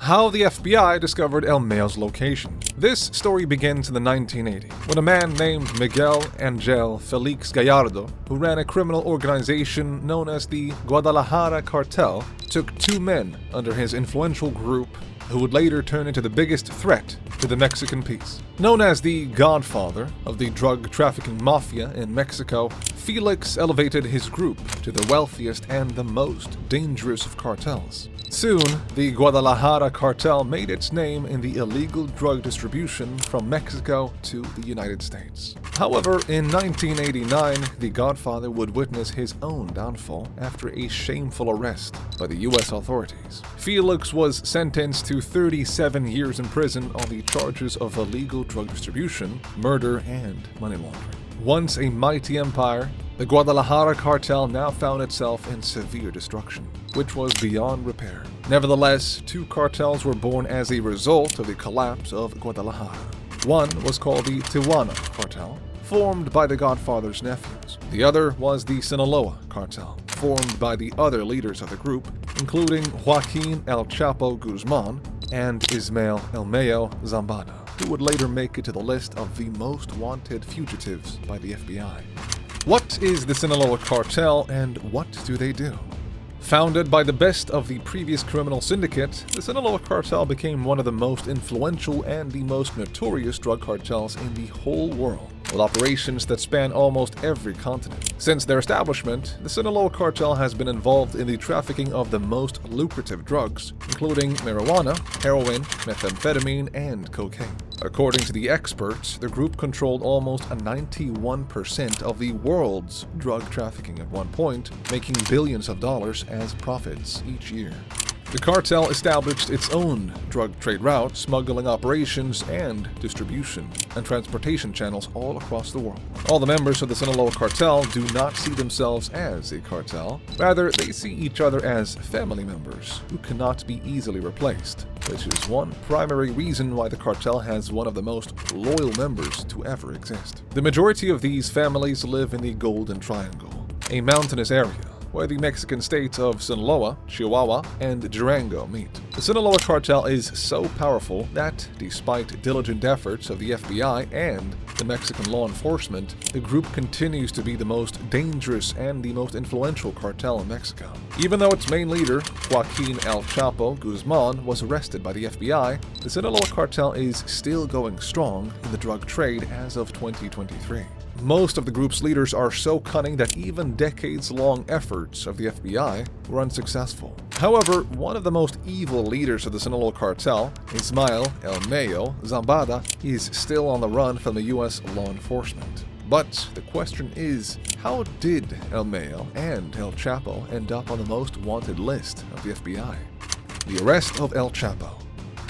How the FBI discovered El Mayo's location. This story begins in the 1980s, when a man named Miguel Angel Felix Gallardo, who ran a criminal organization known as the Guadalajara Cartel, took two men under his influential group who would later turn into the biggest threat to the Mexican peace. Known as the godfather of the drug trafficking mafia in Mexico, Felix elevated his group to the wealthiest and the most dangerous of cartels. Soon, the Guadalajara Cartel made its name in the illegal drug distribution from Mexico to the United States. However, in 1989, the Godfather would witness his own downfall after a shameful arrest by the U.S. authorities. Felix was sentenced to 37 years in prison on the charges of illegal drug distribution, murder, and money laundering. Once a mighty empire, the Guadalajara Cartel now found itself in severe destruction, which was beyond repair. Nevertheless, two cartels were born as a result of the collapse of Guadalajara. One was called the Tijuana Cartel, formed by the Godfather's nephews. The other was the Sinaloa Cartel, formed by the other leaders of the group, including Joaquin El Chapo Guzman and Ismael El Mayo Zambada, who would later make it to the list of the most wanted fugitives by the FBI. What is the Sinaloa Cartel and what do they do? Founded by the best of the previous criminal syndicate, the Sinaloa Cartel became one of the most influential and the most notorious drug cartels in the whole world, with operations that span almost every continent. Since their establishment, the Sinaloa Cartel has been involved in the trafficking of the most lucrative drugs, including marijuana, heroin, methamphetamine, and cocaine. According to the experts, the group controlled almost 91% of the world's drug trafficking at one point, making billions of dollars as profits each year. The cartel established its own drug trade routes, smuggling operations, and distribution and transportation channels all across the world. All the members of the Sinaloa Cartel do not see themselves as a cartel. Rather, they see each other as family members who cannot be easily replaced, which is one primary reason why the cartel has one of the most loyal members to ever exist. The majority of these families live in the Golden Triangle, a mountainous area where the Mexican states of Sinaloa, Chihuahua, and Durango meet. The Sinaloa Cartel is so powerful that, despite diligent efforts of the FBI and the Mexican law enforcement, the group continues to be the most dangerous and the most influential cartel in Mexico. Even though its main leader, Joaquin El Chapo Guzman, was arrested by the FBI, the Sinaloa Cartel is still going strong in the drug trade as of 2023. Most of the group's leaders are so cunning that even decades-long efforts of the FBI were unsuccessful. However, one of the most evil leaders of the Sinaloa Cartel, Ismael El Mayo Zambada, is still on the run from the U.S. law enforcement. But the question is, how did El Mayo and El Chapo end up on the most wanted list of the FBI? The arrest of El Chapo.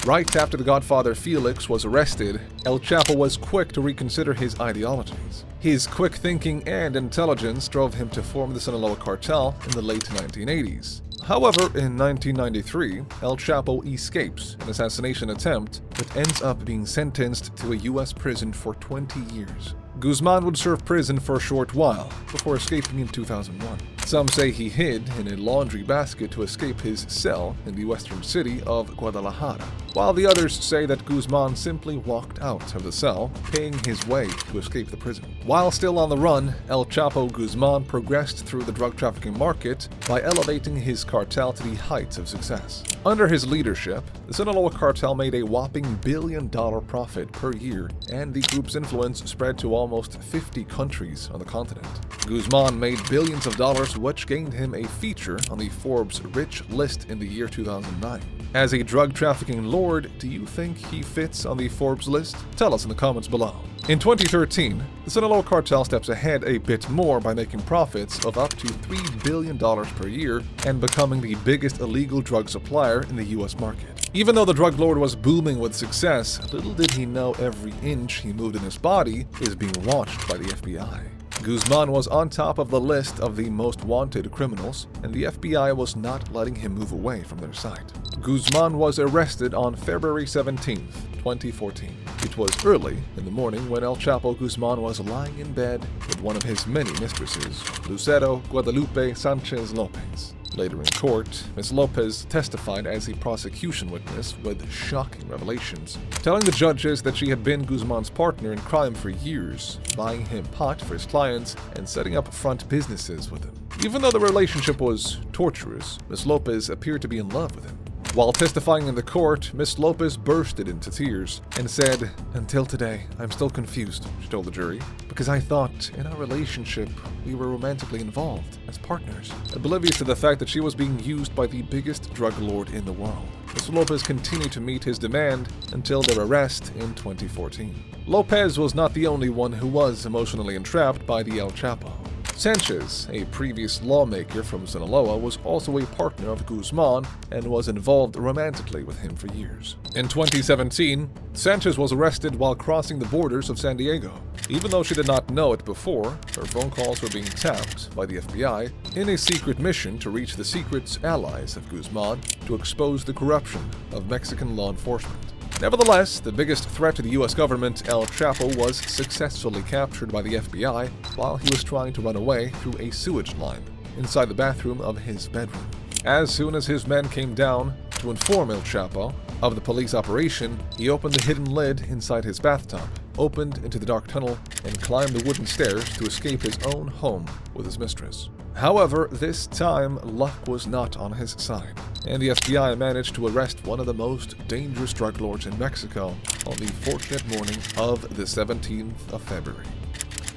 Right after the Godfather Felix was arrested, El Chapo was quick to reconsider his ideologies. His quick thinking and intelligence drove him to form the Sinaloa Cartel in the late 1980s. However, in 1993, El Chapo escapes an assassination attempt but ends up being sentenced to a U.S. prison for 20 years. Guzman would serve prison for a short while before escaping in 2001. Some say he hid in a laundry basket to escape his cell in the western city of Guadalajara, while the others say that Guzman simply walked out of the cell, paying his way to escape the prison. While still on the run, El Chapo Guzman progressed through the drug trafficking market by elevating his cartel to the heights of success. Under his leadership, the Sinaloa Cartel made a whopping $1 billion profit per year, and the group's influence spread to almost 50 countries on the continent. Guzman made billions of dollars, which gained him a feature on the Forbes Rich list in the year 2009. As a drug trafficking lord, do you think he fits on the Forbes list? Tell us in the comments below. In 2013, the Sinaloa Cartel steps ahead a bit more by making profits of up to $3 billion per year and becoming the biggest illegal drug supplier in the U.S. market. Even though the drug lord was booming with success, little did he know every inch he moved in his body is being watched by the FBI. Guzman was on top of the list of the most wanted criminals, and the FBI was not letting him move away from their sight. Guzman was arrested on February 17, 2014. It was early in the morning when El Chapo Guzman was lying in bed with one of his many mistresses, Lucero Guadalupe Sanchez Lopez. Later in court, Ms. Lopez testified as a prosecution witness with shocking revelations, telling the judges that she had been Guzman's partner in crime for years, buying him pot for his clients and setting up front businesses with him. Even though the relationship was torturous, Ms. Lopez appeared to be in love with him. While testifying in the court, Ms. Lopez bursted into tears and said, "Until today, I'm still confused," she told the jury, "because I thought in our relationship we were romantically involved as partners," oblivious to the fact that she was being used by the biggest drug lord in the world. Ms. Lopez continued to meet his demand until their arrest in 2014. Lopez was not the only one who was emotionally entrapped by the El Chapo. Sanchez, a previous lawmaker from Sinaloa, was also a partner of Guzman and was involved romantically with him for years. In 2017, Sanchez was arrested while crossing the borders of San Diego. Even though she did not know it before, her phone calls were being tapped by the FBI in a secret mission to reach the secret allies of Guzman to expose the corruption of Mexican law enforcement. Nevertheless, the biggest threat to the U.S. government, El Chapo, was successfully captured by the FBI while he was trying to run away through a sewage line inside the bathroom of his bedroom. As soon as his men came down to inform El Chapo of the police operation, he opened the hidden lid inside his bathtub, opened into the dark tunnel, and climbed the wooden stairs to escape his own home with his mistress. However, this time, luck was not on his side, and the FBI managed to arrest one of the most dangerous drug lords in Mexico on the fortunate morning of the 17th of February.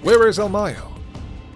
Where is El Mayo?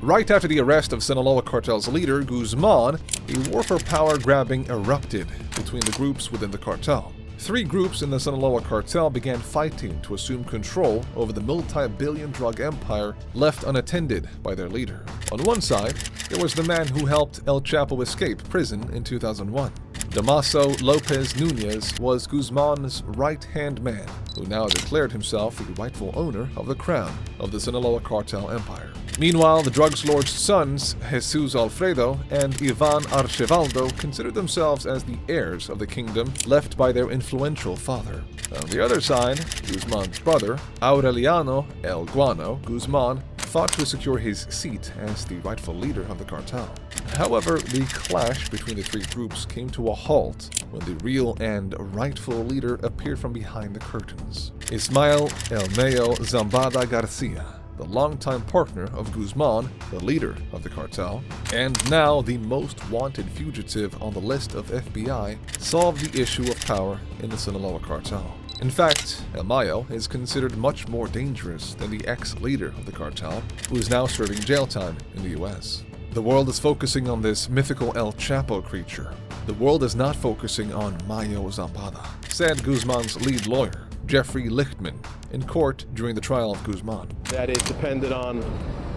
Right after the arrest of Sinaloa Cartel's leader, Guzman, a war for power grabbing erupted between the groups within the cartel. Three groups in the Sinaloa Cartel began fighting to assume control over the multi-billion drug empire left unattended by their leader. On one side, there was the man who helped El Chapo escape prison in 2001. Damaso Lopez Nunez was Guzman's right-hand man, who now declared himself the rightful owner of the crown of the Sinaloa Cartel empire. Meanwhile, the drugs lord's sons, Jesus Alfredo and Ivan Archivaldo, considered themselves as the heirs of the kingdom left by their influential father. On the other side, Guzman's brother, Aureliano El Guano Guzman, fought to secure his seat as the rightful leader of the cartel. However, the clash between the three groups came to a halt when the real and rightful leader appeared from behind the curtains. Ismael Zambada García, the longtime partner of Guzman, the leader of the cartel, and now the most wanted fugitive on the list of FBI, solved the issue of power in the Sinaloa Cartel. In fact, El Mayo is considered much more dangerous than the ex-leader of the cartel, who is now serving jail time in the US. The world is focusing on this mythical El Chapo creature. The world is not focusing on Mayo Zambada, said Guzman's lead lawyer, Jeffrey Lichtman, in court during the trial of Guzman. That it depended on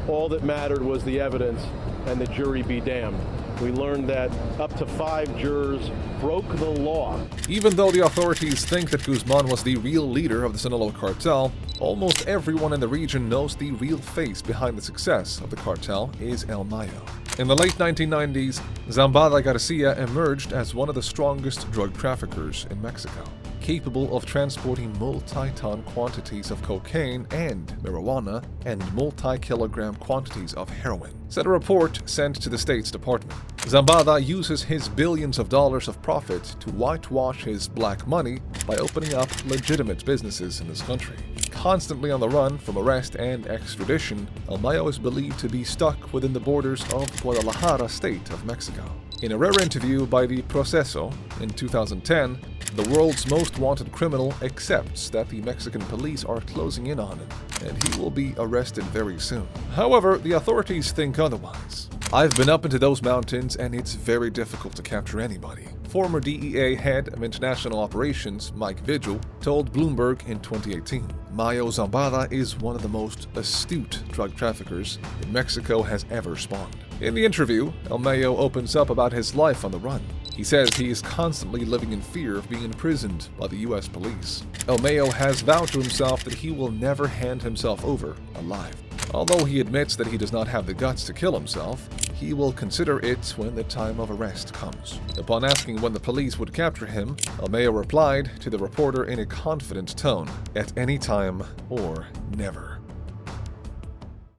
all that mattered was the evidence and the jury be damned. We learned that up to 5 jurors broke the law. Even though the authorities think that Guzman was the real leader of the Sinaloa Cartel, almost everyone in the region knows the real face behind the success of the cartel is El Mayo. In the late 1990s, Zambada García emerged as one of the strongest drug traffickers in Mexico, capable of transporting multi-ton quantities of cocaine and marijuana and multi-kilogram quantities of heroin, said a report sent to the State's Department. Zambada uses his billions of dollars of profit to whitewash his black money by opening up legitimate businesses in this country. Constantly on the run from arrest and extradition, El Mayo is believed to be stuck within the borders of Guadalajara state of Mexico. In a rare interview by the Proceso in 2010, the world's most wanted criminal accepts that the Mexican police are closing in on him, and he will be arrested very soon. However, the authorities think otherwise. I've been up into those mountains, and it's very difficult to capture anybody. Former DEA head of international operations, Mike Vigil, told Bloomberg in 2018. Mayo Zambada is one of the most astute drug traffickers that Mexico has ever spawned. In the interview, El Mayo opens up about his life on the run. He says he is constantly living in fear of being imprisoned by the US police. El Mayo has vowed to himself that he will never hand himself over alive. Although he admits that he does not have the guts to kill himself, he will consider it when the time of arrest comes. Upon asking when the police would capture him, El Mayo replied to the reporter in a confident tone, "At any time or never."